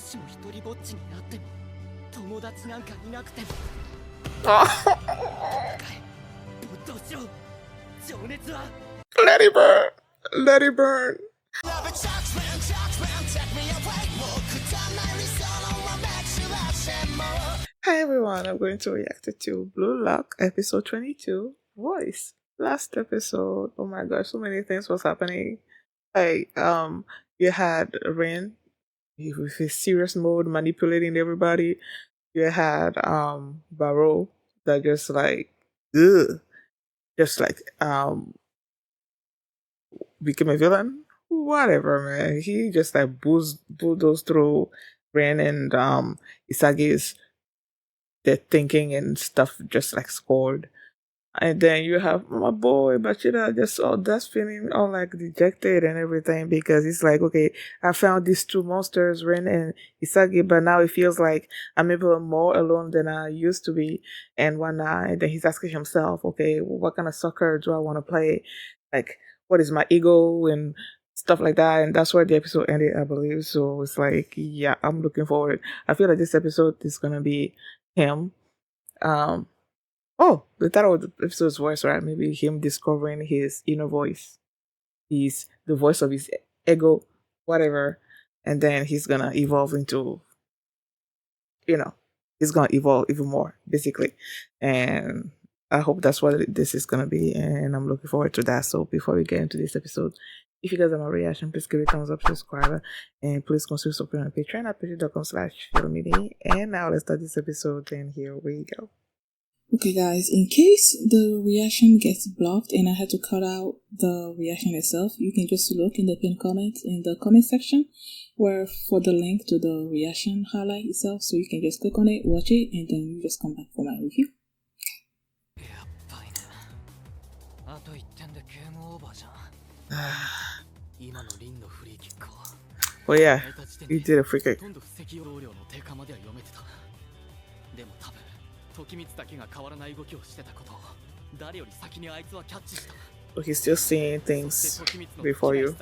Let it burn. Let it burn. Hi everyone, I'm going to react to Blue Lock episode 22 Voice. Last episode, oh my gosh, so many things was happening. Like you had Rin with his serious mode manipulating everybody. You had Barrow that just like ugh, just like became a villain. Whatever, man. He just like bulldozed through Rin and Isagi's their thinking and stuff just like scored. And then you have my boy Bachira just all that's feeling all like dejected and everything because he's like, okay, I found these two monsters, Ren and Isagi, but now it feels like I'm even more alone than I used to be. And whatnot. And then he's asking himself, okay, what kind of soccer do I want to play? Like, what is my ego and stuff like that? And that's where the episode ended, I believe. So it's like, yeah, I'm looking forward. I feel like this episode is gonna be him. Oh, the title of the episode's voice, right? Maybe him discovering his inner voice. He's the voice of his ego, whatever. And then he's gonna evolve into, he's gonna evolve even more, basically. And I hope that's what this is gonna be. And I'm looking forward to that. So before we get into this episode, if you guys have a reaction, please give it a thumbs up, subscribe, and please consider supporting on Patreon at patreon.com/shadowmedia. And now let's start this episode, and here we go. Okay guys, in case the reaction gets blocked and I had to cut out the reaction itself, you can just look in the pinned comment in the comment section where for the link to the reaction highlight itself, so you can just click on it, watch it, and then you just come back for my review. Oh yeah, you did a free kick. So he's still seeing things before you.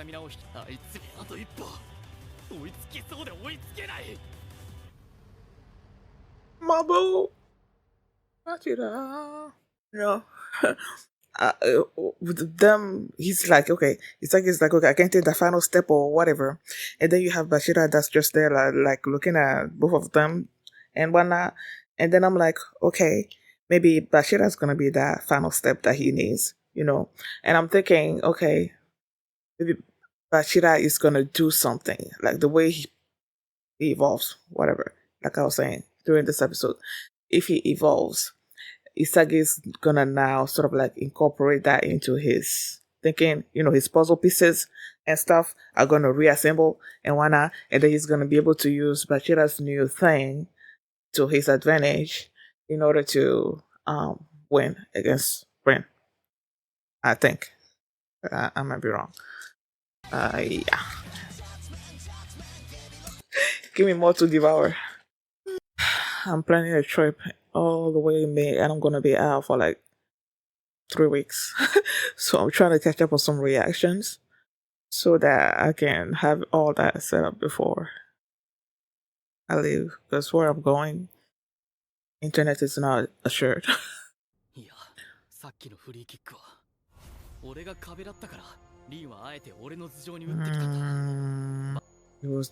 Mabo! Bachira! With them, he's like, okay, okay, I can't take the final step or whatever. And then you have Bachira that's just there, like looking at both of them and whatnot. And then I'm like, okay, maybe Bachira's gonna be that final step that he needs, And I'm thinking, okay, maybe Bachira is gonna do something, like the way he evolves, whatever. Like I was saying during this episode, if he evolves, Isagi is gonna now sort of like incorporate that into his thinking, his puzzle pieces and stuff are gonna reassemble and whatnot, and then he's gonna be able to use Bachira's new thing to his advantage in order to win against Ren. I think. I might be wrong. Yeah. Give me more to devour. I'm planning a trip all the way in May, and I'm gonna be out for like 3 weeks. So I'm trying to catch up on some reactions so that I can have all that set up before I leave. Because where I'm going, internet is not assured. It was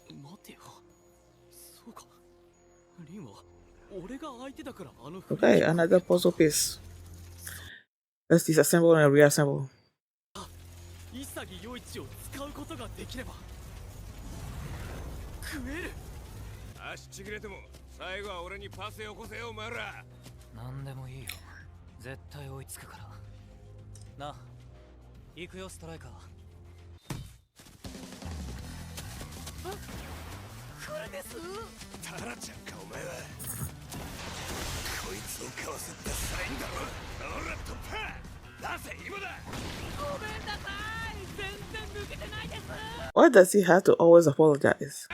okay, another puzzle piece. Let's disassemble and reassemble. Why does he have to always apologize?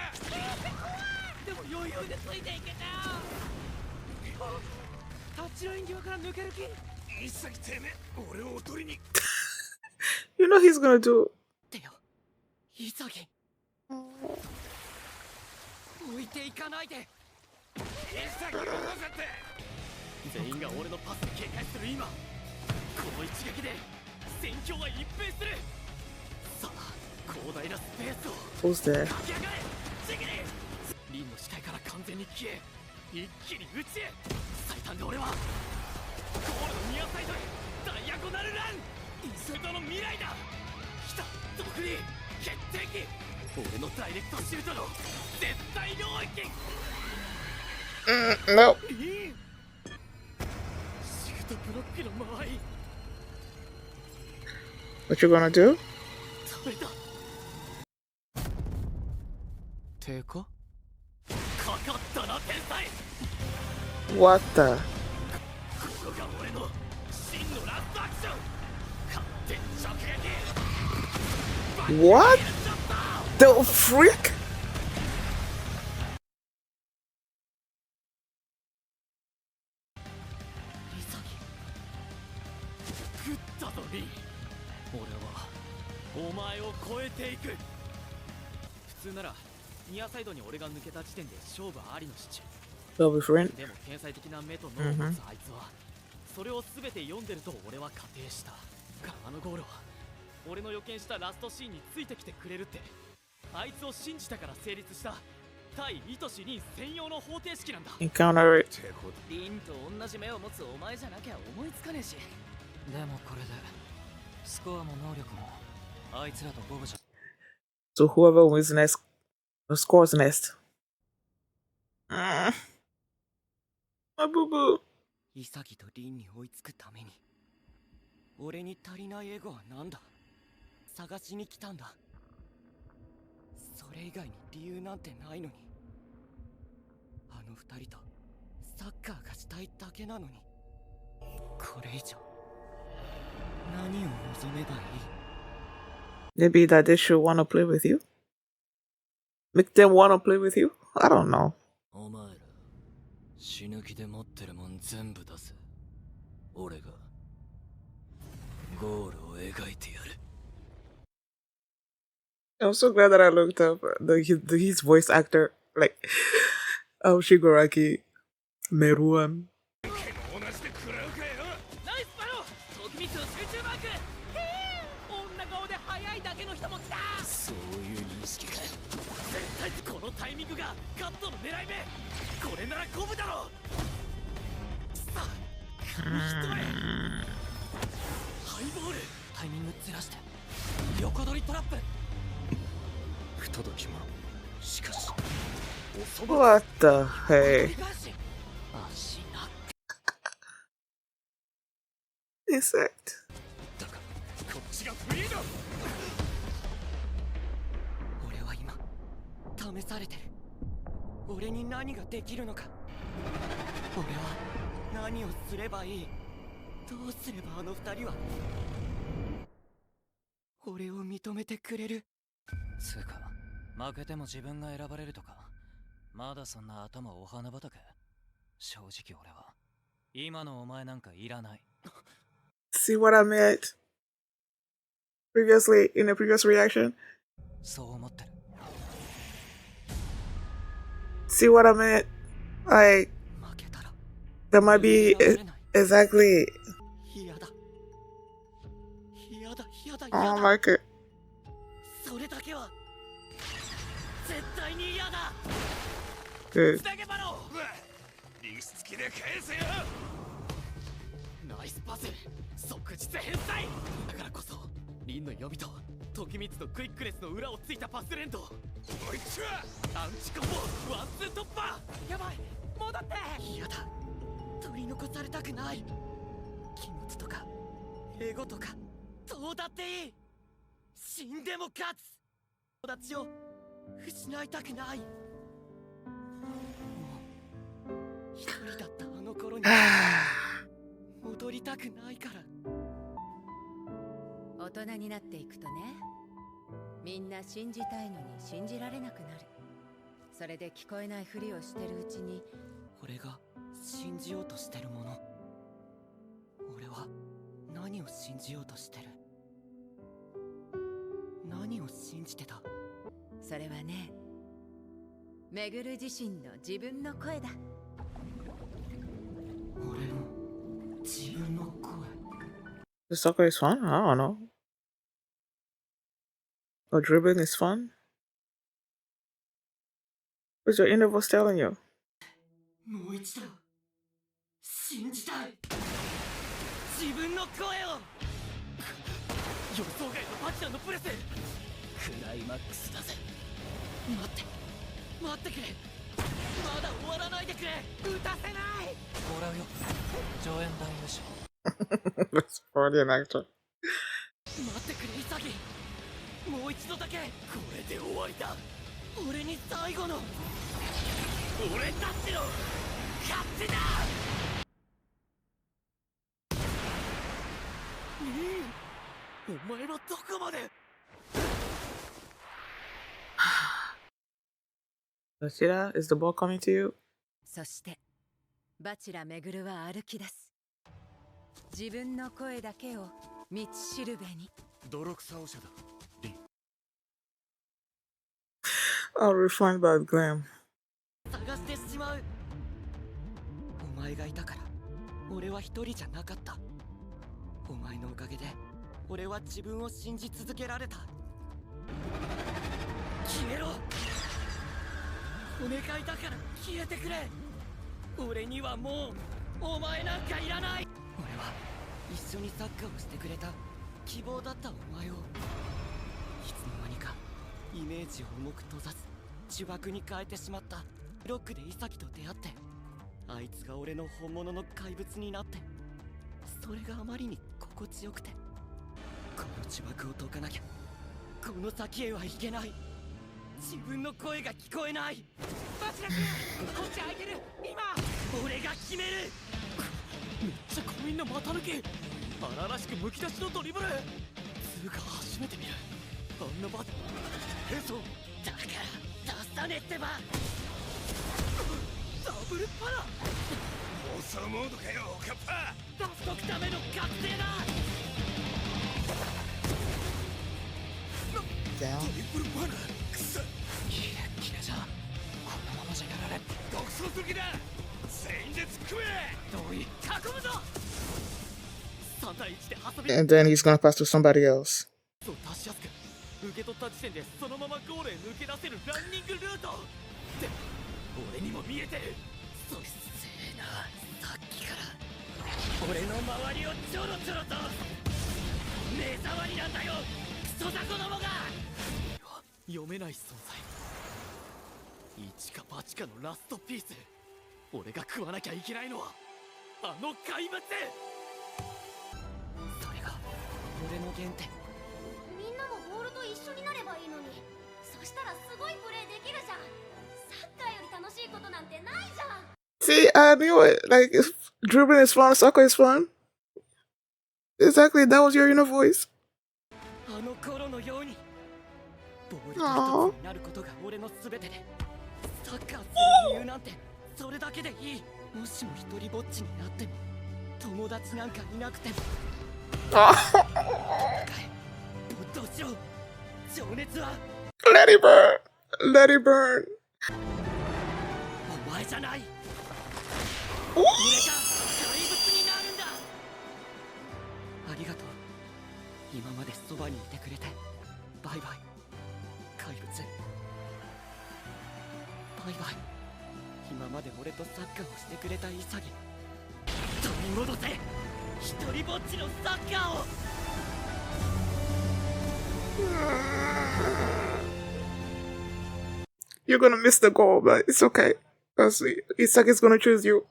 You know he's gonna do. 置いていかないで。潔を乗せて。全員が俺のパスで警戒する今、この一撃で戦況は一変する。さあ、広大なスペースを Who's there? 駆け上がれ。ジギリ。リンの視界から完全に消え、一気に内へ。最短で俺はゴールのニアサイドへダイアゴナルラン。イセドの未来だ。来た、特に決定機。俺のダイレクトシュートの絶対領域。No. シュートブロックの間合い。 What you gonna do? 食べた。てかかかったな天才。 What the? ここが俺の真のラストアクション。勝手に直撃。 What the freak? 潔食ったぞリン。俺はお前を超えていく。普通ならニアサイドに俺が抜けた時点で勝負ありのシチュ。 They'll be friends. でも天才的な目と脳を持つあいつは、それを全て読んでると俺は仮定した。からあのゴールは俺の予見したラストシーンについてきてくれるって、あいつを信じたから成立した対愛しリン専用の方程式なんだ。 Encounter it. リンと同じ目を持つお前じゃなきゃ思いつかねえし。でもこれでスコアも能力もあいつらと五分じゃ。 So whoever wins next scores next. My boo boo. 潔とリンに追いつくために俺に足りないエゴは何だ。探しに来たんだ。それ以外に理由なんてないのに。あの二人とサッカーがしたいだけなのに、これ以上何を望めばいい。 Maybe that they should want to play with you. Make them want to play with you. I don't know. お前ら死ぬ気で持ってるもん全部出せ。俺がゴールを描いてやる。 I'm so glad that I looked up his voice actor, like Shigoraki Meruan. ナイスパロー。トキミツの集中マーク。へえ、女顔で速いだけの人も来た。そういう認識か。絶対このタイミングがカットの狙い目。これなら五分だろう。さあ紙一重。ハイボール。タイミングずらして横取りトラップ。不届き者。しかし What the hey? 足な。 Insect. だがこっちがフリーだ。俺は今試されてる。俺に何ができるのか。俺は何をすればいい。どうすればあの二人は俺を認めてくれる。つうか負けても自分が選ばれるとか、まだそんな頭お花畑。正直俺は今のお前なんかいらない。 See what I meant previously in the previous reaction? そう思ってる。 See what I meant? Like 負けたら that might be 許されない。 exactly. 嫌だ嫌だ嫌だ I 嫌 don't だ。 like it. それだけは絶対に嫌だ。 Good. つなげばろう。リンス付きで返せよ。ナイスパス。即日返済。だからこそリンの読みと時光のクイックネスの裏をついたパス連動。こいつはアンチコンボワンツー突破。やばい戻って。嫌だ、取り残されたくない。気持ちとかエゴとかどうだっていい。死んでも勝つ。友達を失いたくない。もう一人だったあの頃に戻りたくないから。大人になっていくとね、みんな信じたいのに信じられなくなる。それで聞こえないふりをしてるうちに、俺が信じようとしてるもの、俺は何を信じようとしてる。何を信じてた。それはね、めぐる自身の自分の声だ。俺の自分の声。 The soccer is fun? I don't know. Or dribbling is fun? What's your inner voice telling you? もう一度信じたい。自分の声を。予想外のバチラのプレス。クライマックスだぜ。待ってくれ。まだ終わらないでくれ。打たせない。もらうよ。上演男優賞。 That's probably an actor. 待ってくれイサギ。もう一度だけ。これで終わりだ。俺に最後の俺たちの勝ちだ。お前はどこまで。 Bachira, is the ball coming to you? そしてバチラめぐるは歩き出す。自分の声だけを道しるべに。泥臭おしゃだ。リン。 I'll refine by glam. 探してしまう。お前がいたから俺は一人じゃなかった。お前のおかげで俺は自分を信じ続けられた。消えろ。お願いだから消えてくれ。俺にはもうお前なんかいらない。俺は一緒にサッカーをしてくれた希望だったお前をいつの間にかイメージを重く閉ざす呪縛に変えてしまった。ロックでイサギと出会ってあいつが俺の本物の怪物になって、それがあまりに心地よくて、この呪縛を解かなきゃこの先へは行けない。自分の声が聞こえない。バチラ君こっち空いてる。今俺が決める。めっちゃ強引な股抜き。荒々しくむき出しのドリブル。つうか初めて見るあんなバト変装だから出さねってば。ダブルパラ放送モードかよおかっぱ。出しとくための覚醒だ。 Down. トリプルパラくそ。キレッキレじゃん。このままじゃやられ。独創的だ。全員で突っ込め。同意囲むぞ。3対1で挟み And then he's gonna pass to somebody else. そう出しやすく受け取った時点でそのままゴールへ抜け出せるランニングルートで俺にも見えてる。そいせえな。さっきから俺の周りをちょろちょろと目障りなんだよクソザコどもが。読めない存在。一か八かのラストピース。俺が食わなきゃいけないのはあの怪物。それが俺の原点。みんなもボールと一緒になればいいのに。そしたらすごいプレーできるじゃん。サッカーより楽しいことなんてないじゃん。 See, I knew it. Like, if dribbling is fun, soccer is fun. Exactly, that was your inner voice. あの頃のようにボールと一つになることが俺の全てで、サッカーする理由なんてそれだけでいい。もしも一人ぼっちになっても友達なんかいなくても没頭しろ。情熱は Let it burn. Let it burn. お前じゃない。俺が怪物になるんだ。ありがとう。今までそばにいてくれてバイバイ怪物。バイバイ。今まで俺とサッカーをしてくれた潔。取り戻せ一人ぼっちのサッカーを。 You're gonna miss the goal, but it's okay. Because Isagi's gonna choose you.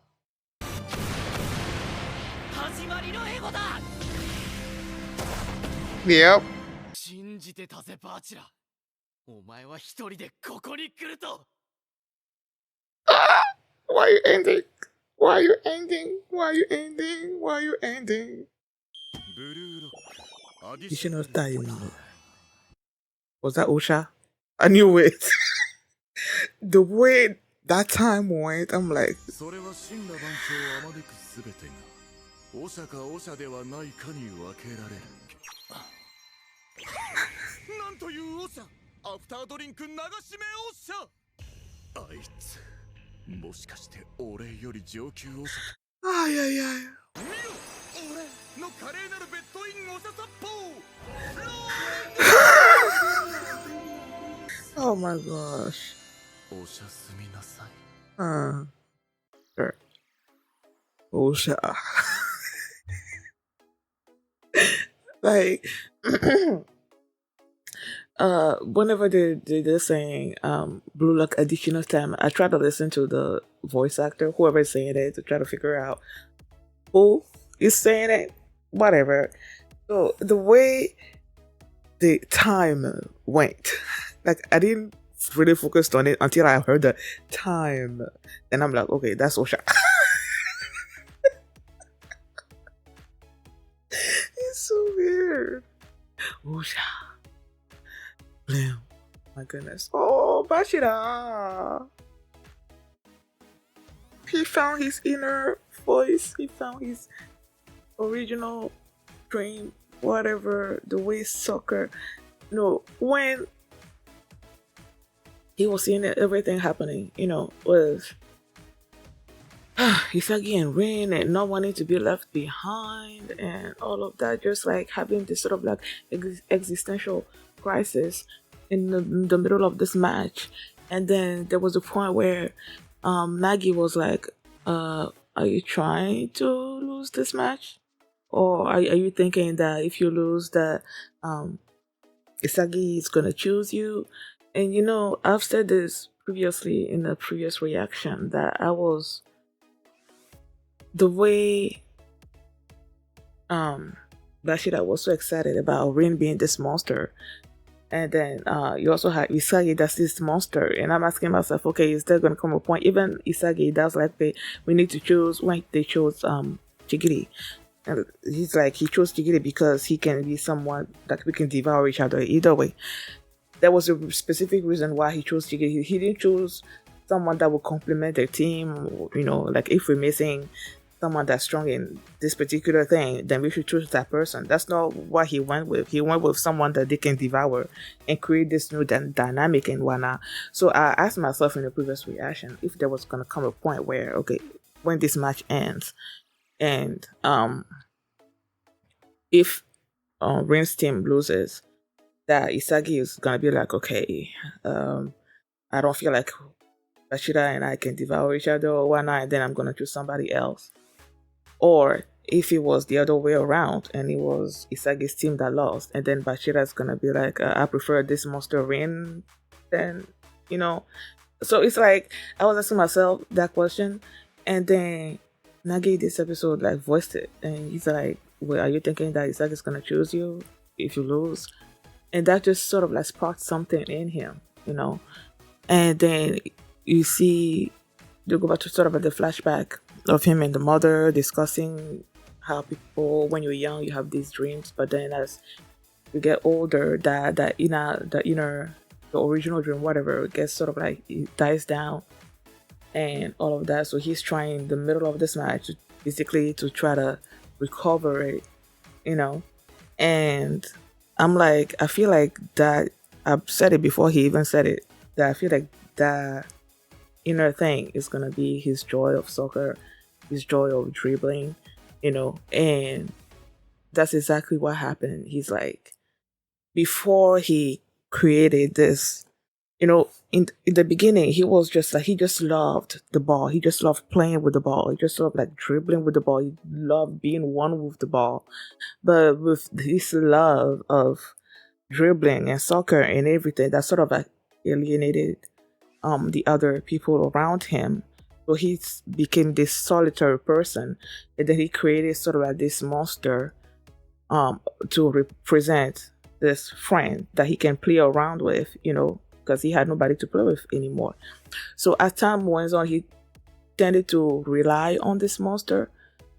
始まりのエゴだ。 Yep. 信じてたぜバチラ。お前は一人でここに来ると。 Why are you ending? Why are you ending? Why are you ending? Why are you ending? ブルーロックアディ Additional time. Was that Osha? I knew it. The way that time went, I'm like, それは神羅万象をあまねくすべてがオシャかオシャではないかに分けられる。なんというオシャ。アフタードリンク流し目オシャ。あいつもしかして俺より上級王者 Ay, ay, ay. 俺の華麗なるベッドインおささっぽ Oh my gosh. おしゃすみなさい Sure. Oh, shit. Like, whenever they're saying blue look additional time, I try to listen to the voice actor, whoever is saying it, to try to figure out who is saying it, whatever. So the way the time went, like I didn't really focus on it until I heard the time, and I'm like, okay, that's Osha. It's so weird. Osha. Blam. My goodness. Oh, Bachira. He found his inner voice. He found his original dream, whatever, the way soccer. No, when he was seeing everything happening, with Isagi and Rin and not wanting to be left behind and all of that, just like having this sort of like existential crisis in the middle of this match. And then there was a point where Nagi was like, are you trying to lose this match? Or are you thinking that if you lose that Isagi is gonna choose you? And I've said this previously in a previous reaction that I was the way Bachira was so excited about Rin being this monster. And then you also have Isagi that's this monster. And I'm asking myself, okay, is there gonna come a point? Even Isagi does like we need to choose when they chose Chigiri. And he's like, he chose Chigiri because he can be someone that we can devour each other either way. There was a specific reason why he chose Chigiri. He didn't choose someone that would complement their team. Like if we're missing someone that's strong in this particular thing, then we should choose that person. That's not what he went with. He went with someone that they can devour and create this new dynamic and whatnot. So I asked myself in the previous reaction if there was going to come a point where, okay, when this match ends and if Rin's team loses, that Isagi is going to be like, okay, I don't feel like Bachira and I can devour each other or whatnot, and then I'm going to choose somebody else. Or if it was the other way around and it was Isagi's team that lost, and then Bachira's gonna be like, I prefer this monster Rin, then, So it's like, I was asking myself that question, and then Nagi this episode like voiced it, and he's like, well, are you thinking that Isagi's gonna choose you if you lose? And that just sort of like sparked something in him, And then you see, you go back to sort of like the flashback of him and the mother discussing how people, when you're young, you have these dreams, but then as you get older, the original dream, whatever, gets sort of like, it dies down and all of that. So he's trying in the middle of this match basically to try to recover it, and I'm like, I feel like that, I've said it before he even said it, that I feel like that inner thing is gonna be his joy of soccer, his joy of dribbling, and that's exactly what happened. He's like, before he created this, in the beginning, he was just like, he just loved the ball. He just loved playing with the ball. He just loved like dribbling with the ball. He loved being one with the ball. But with this love of dribbling and soccer and everything, that sort of like alienated the other people around him. So he became this solitary person, and then he created sort of like this monster to represent this friend that he can play around with, because he had nobody to play with anymore. So as time went on, he tended to rely on this monster,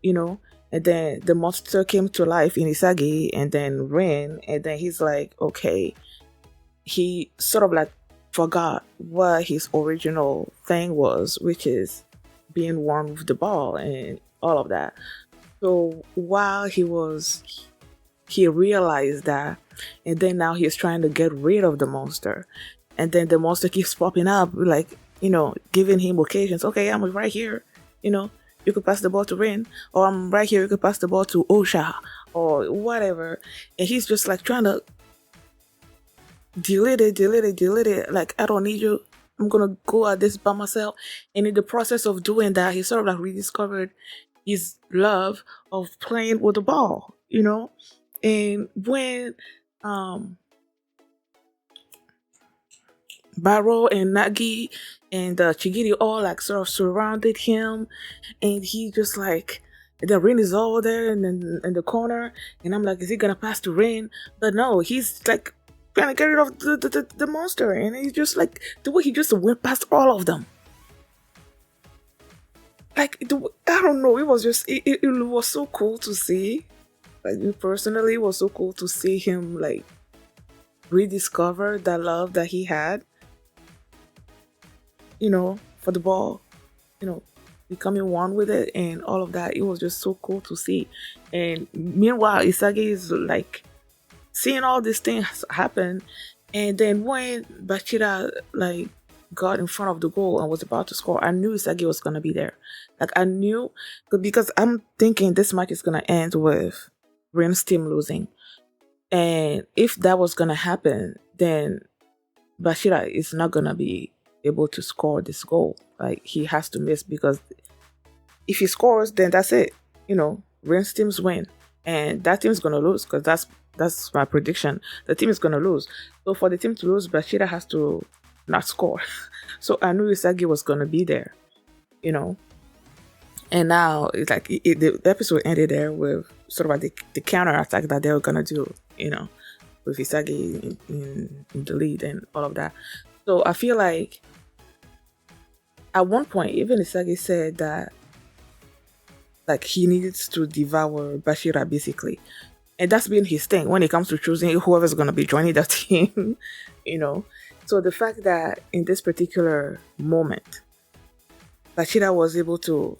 and then the monster came to life in Isagi and then Rin, and then he's like, okay, he sort of like forgot what his original thing was, which is being one with the ball and all of that. So while he realized that, and then now he's trying to get rid of the monster, and then the monster keeps popping up, like giving him occasions. Okay, I'm right here. You could pass the ball to Rin, or I'm right here. You could pass the ball to Osha, or whatever. And he's just like trying to delete it. Like, I don't need you. I'm gonna go at this by myself. And in the process of doing that, he sort of like rediscovered his love of playing with the ball. And when Baro and Nagi and Chigiri all like sort of surrounded him, and he just like, the Rin is all there in the corner, and I'm like, is he gonna pass to Rin? But no, he's like trying to get rid of the monster, and he's just like, the way he just went past all of them. Like, I don't know, it was just, it was so cool to see. Like, me personally, it was so cool to see him like rediscover that love that he had, for the ball, becoming one with it and all of that. It was just so cool to see. And meanwhile, Isagi is like seeing all these things happen. And then when Bachira like got in front of the goal and was about to score, I knew Isagi was gonna be there. Like, I knew, because I'm thinking this match is gonna end with Rin's team losing. And if that was gonna happen, then Bachira is not gonna be able to score this goal. Like, he has to miss, because if he scores, then that's it. Rin's teams win, and that team's gonna lose, because that's my prediction. The team is gonna lose. So for the team to lose, Bachira has to not score. So I knew Isagi was gonna be there, And now it's like the episode ended there with sort of like the counter attack that they were gonna do, with Isagi in the lead and all of that. So I feel like at one point, even Isagi said that like he needs to devour Bachira basically. And that's been his thing when it comes to choosing whoever's going to be joining that team, So the fact that in this particular moment, Bachira was able to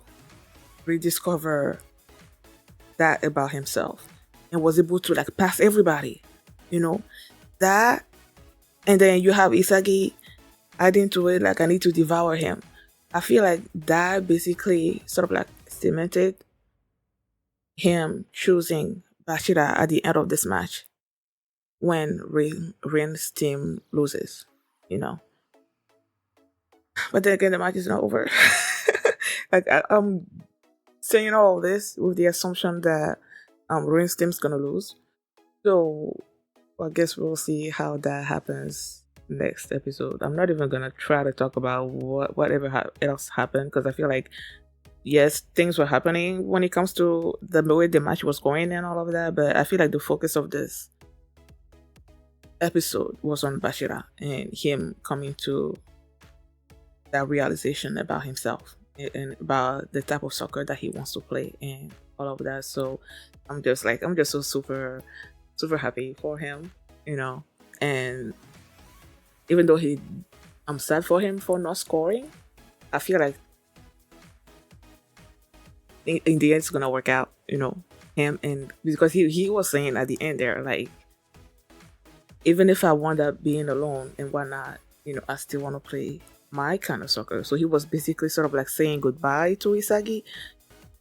rediscover that about himself and was able to like pass everybody, that, and then you have Isagi adding to it, like, I need to devour him. I feel like that basically sort of like cemented him choosing Bachira at the end of this match when Rin's team loses, But then again, the match is not over. Like, I'm saying all this with the assumption that Rin's team's gonna lose. So I guess we'll see how that happens next episode. I'm not even gonna try to talk about whatever else happened, because I feel like, yes, things were happening when it comes to the way the match was going and all of that, but I feel like the focus of this episode was on Bachira and him coming to that realization about himself and about the type of soccer that he wants to play and all of that. So I'm just so super, super happy for him, and even though I'm sad for him for not scoring, I feel like in the end it's gonna work out, him, and because he was saying at the end there, like, even if I wound up being alone and whatnot, I still want to play my kind of soccer. So he was basically sort of like saying goodbye to Isagi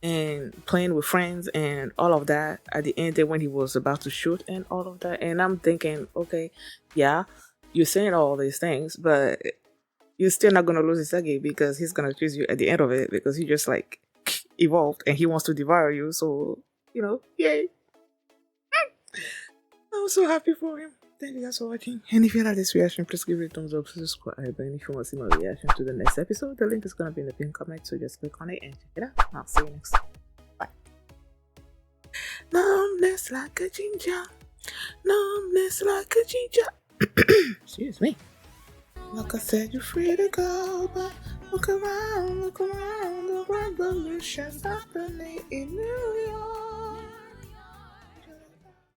and playing with friends and all of that at the end there when he was about to shoot and all of that. And I'm thinking, okay, yeah, you're saying all these things, but you're still not gonna lose Isagi, because he's gonna choose you at the end of it, because he just like evolved and he wants to devour you. So yay. I'm so happy for him. Thank you guys for watching. And if you like this reaction, please give it a thumbs up, subscribe, and if you want to see my reaction to the next episode, the link is gonna be in the pinned comment, so just click on it and check it out. I'll see you next time. Bye. Numbness like a ginger. Numbness like a ginger. Excuse me. Like I said, you're free to go, but look around, the revolution's happening in New York.